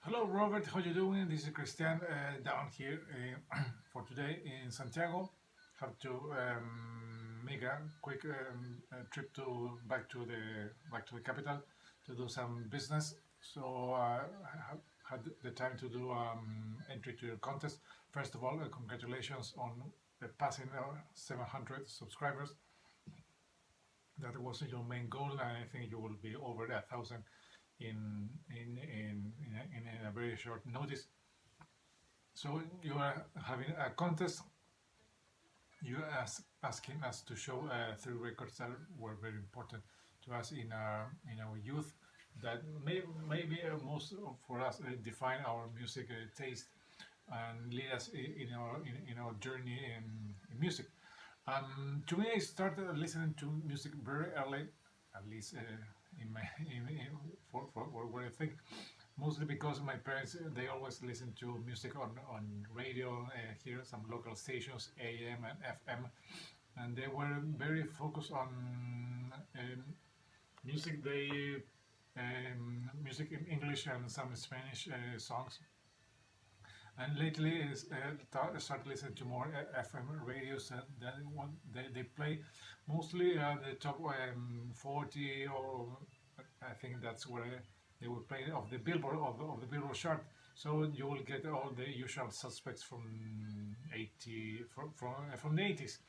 Hello, Robert. How you doing? This is Christian down here for today in Santiago. Have to make a quick trip to back to the capital to do some business. So I have had the time to do entry to your contest. First of all, congratulations on passing 700 subscribers. That was your main goal, and I think you will be over 1,000 in a very short notice. So you are having a contest. You are asking us to show three records that were very important to us in our youth. That maybe most for us define our music taste and lead us in our journey in music. To me, I started listening to music very early, at least in my for what I think. Mostly because my parents they always listen to music on radio here, some local stations, AM and FM, and they were very focused on um, music. They music in English and some Spanish songs, and lately is started listening to more FM radios that they play mostly the top 40, or I think that's where they will play of the Billboard of the Billboard chart. So you will get all the usual suspects from 80 from the 80s,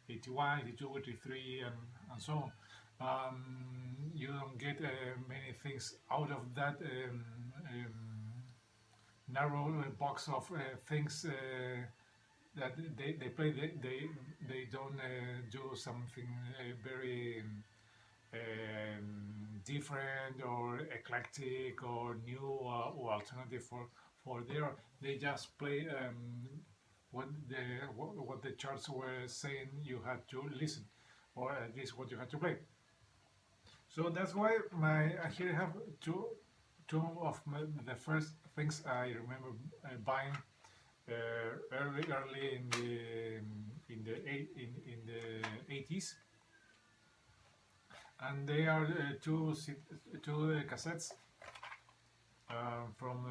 81, 82, 83, and so on. You don't get many things out of that narrow box of things that they play. They don't do something very different or eclectic or new or alternative for their. They just play what the charts were saying you had to listen, or at least what you had to play. So that's why here I have two of the first things I remember buying early in the 80s, and they are two cassettes from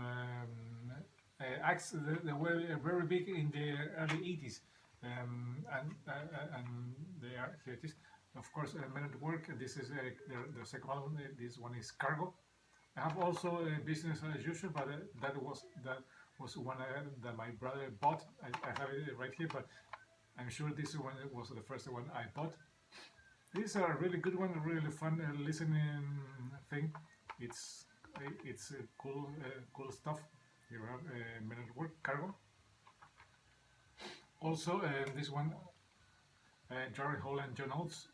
acts that were very big in the early 80s, and they are here it is. Of course, Men at Work. This is the second one. This one is Cargo. I have also a business as usual, but that was one that my brother bought. I have it right here, but I'm sure this one was the first one I bought. These are a really good one, really fun listening thing. It's it's cool stuff. You have Men at Work, Cargo. Also, this one, Jerry Hall and John Oates.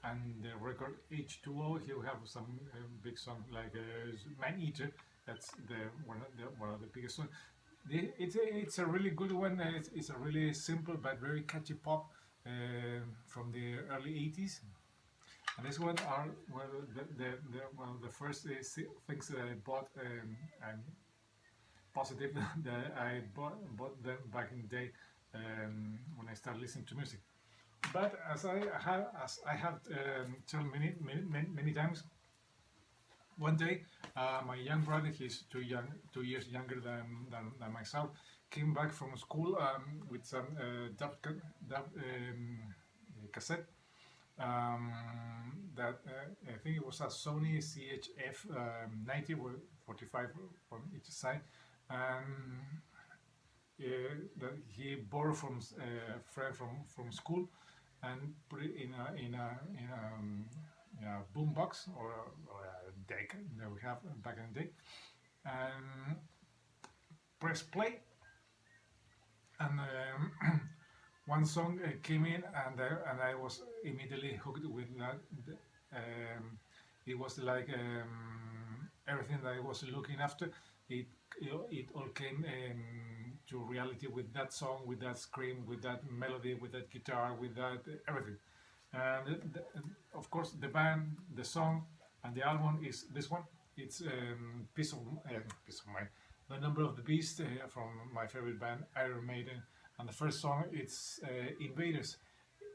And the record H2O, he will have some big song like Man Eater. That's one of the biggest songs. It's a really good one. It's a really simple but very catchy pop from the early 80s. And this one are one of the first things that I bought. I'm positive that I bought them back in the day when I started listening to music. But as I have told many times, one day my young brother, he's 2 years younger than myself, came back from school with some dub cassette that I think it was a Sony CHF 90 with 45 from each side, and that he borrowed from a friend from school and put it in a boom box, or a deck that we have back in the day, and press play, and one song came in, and I was immediately hooked with that. Um, it was like everything that I was looking after. It it all came to reality with that song, with that scream, with that melody, with that guitar, with that everything. And of course, the band, the song, and the album is this one. It's Piece of Mind. The Number of the Beast from my favorite band, Iron Maiden. And the first song, it's Invaders.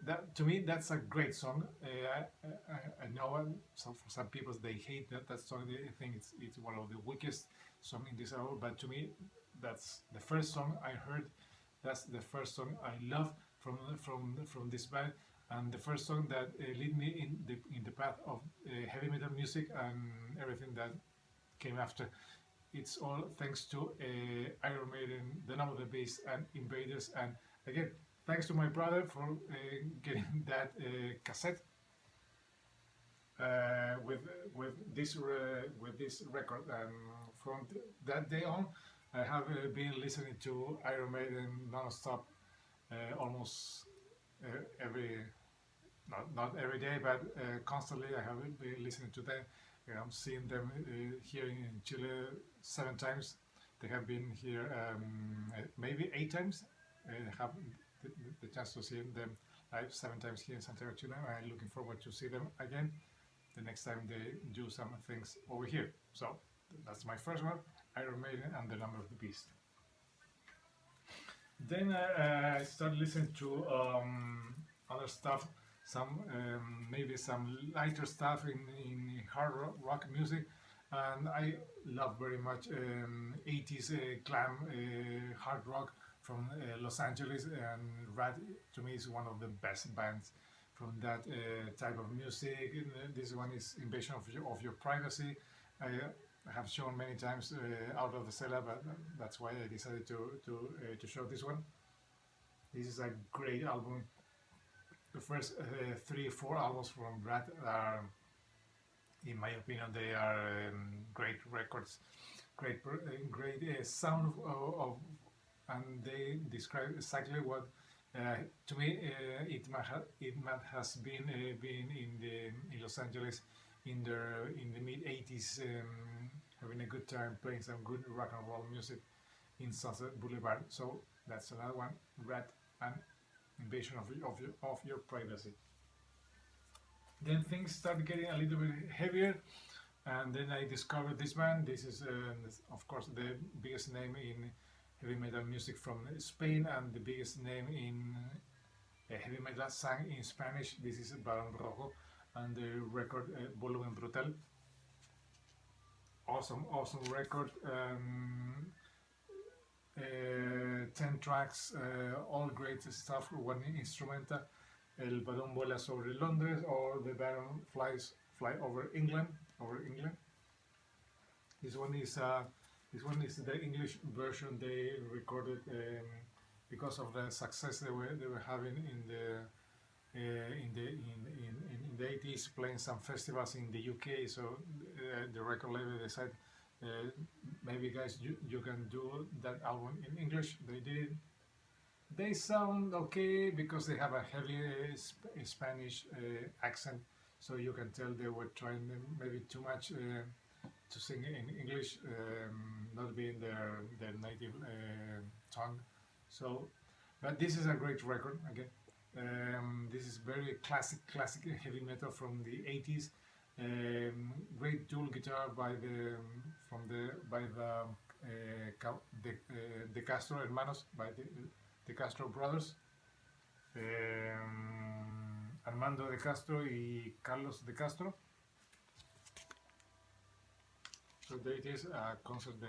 that to me that's a great song. I know some for some people they hate that song. They think it's one of the weakest song in this album. But to me, that's the first song I heard. That's the first song I love from this band, and the first song that lead me in the path of heavy metal music and everything that came after. It's all thanks to Iron Maiden, the Number of the Beast, and Invaders. And again, thanks to my brother for getting that cassette with with this record. And from that day on, I have been listening to Iron Maiden non-stop, almost every not every day, but constantly. I have been listening to them. I'm seeing them here in Chile 7 times. They have been here maybe 8 times. I have the chance to see them live 7 times here in Santiago, Chile. I'm looking forward to see them again the next time they do some things over here. So that's my first one, Iron Maiden and the Number of the Beast. Then I started listening to other stuff, some maybe some lighter stuff in hard rock music, and I love very much 80s glam hard rock from Los Angeles, and Rat to me is one of the best bands from that type of music. This one is Invasion of Your Privacy. I have shown many times out of the cellar, but that's why I decided to show this one. This is a great album. The first 3 or 4 albums from Brad are, in my opinion, they are great records, great sound of, and they describe exactly what to me it might has been in Los Angeles in the mid '80s, having a good time playing some good rock and roll music in Sunset Boulevard. So that's another one, Rat and Invasion of Your Privacy. Then things started getting a little bit heavier, and then I discovered this band. This is, of course, the biggest name in heavy metal music from Spain, and the biggest name in heavy metal sang in Spanish. This is Barón Rojo, and the record Volumen Brutal. Awesome record. 10 tracks, all great stuff. One instrumental, El Balón Vuela sobre Londres, or The Baron Fly over England. This one is the English version they recorded because of the success they were having in the 80s, playing some festivals in the UK. So the record label decided, maybe guys, you can do that album in English. They did. They sound okay because they have a heavy Spanish accent, so you can tell they were trying maybe too much to sing in English, not being their native tongue. So, but this is a great record again. This is very classic heavy metal from the 80s. Great dual guitar by the De Castro Hermanos, by the Castro brothers, Armando De Castro y Carlos De Castro. So there it is, a concert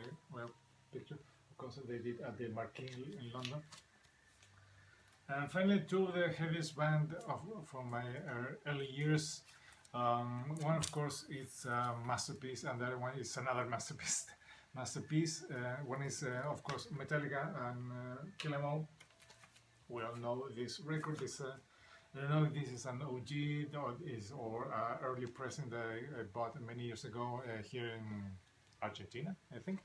they did at the Marquee in London. And finally, two of the heaviest band from my early years. One, of course, is a masterpiece, and the other one is another masterpiece. One is, of course, Metallica and Kill 'Em All. We all know this record is. I don't know if this is an OG or early pressing that I bought many years ago here in Argentina, I think,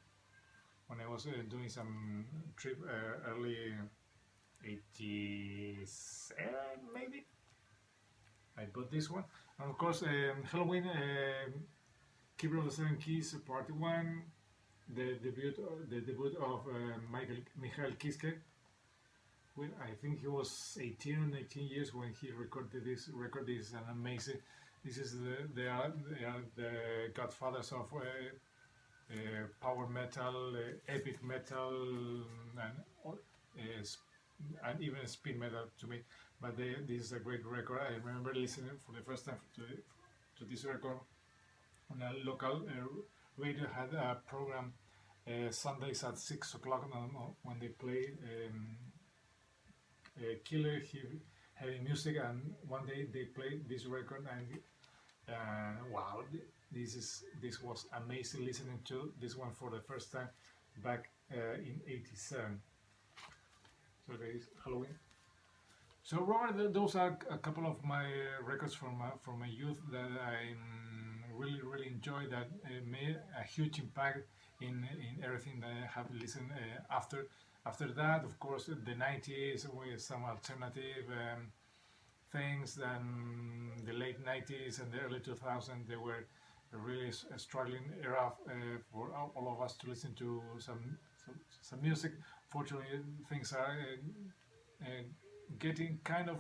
when I was doing some trip early 87 maybe. I bought this one, and of course Halloween, Keeper of the Seven Keys Part 1, the debut of Michael Kiske. Well, I think he was 18 or 19 years when he recorded this record. This is an amazing. This is they are the godfathers of power metal, epic metal, and even speed metal to me. but this is a great record. I remember listening for the first time to this record on a local radio. Had a program Sundays at 6 o'clock when they play killer heavy music, and one day they played this record, and wow, this was amazing listening to this one for the first time back in '87. So there is Halloween. So Robert, those are a couple of my records from my youth that I really enjoy, that made a huge impact in everything that I have listened after. After that, of course, the '90s with some alternative things. Then the late '90s and the early 2000s, they were a really struggling era for all of us to listen to some music. Fortunately, things are getting kind of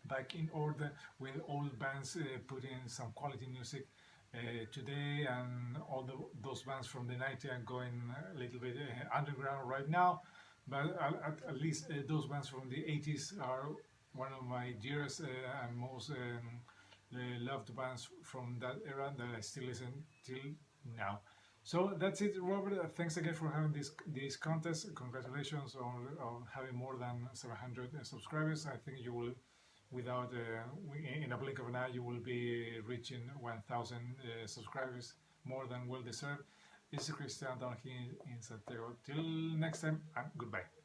back in order, with old bands putting some quality music today, and all those bands from the '90s are going a little bit underground right now. But at least those bands from the '80s are one of my dearest and most loved bands from that era that I still listen till now. So that's it, Robert. Thanks again for having this contest. Congratulations on having more than 700 subscribers. I think you will, without in a blink of an eye, you will be reaching 1,000 subscribers, more than well deserved. This is Christian down here in Santiago. Till next time, and goodbye.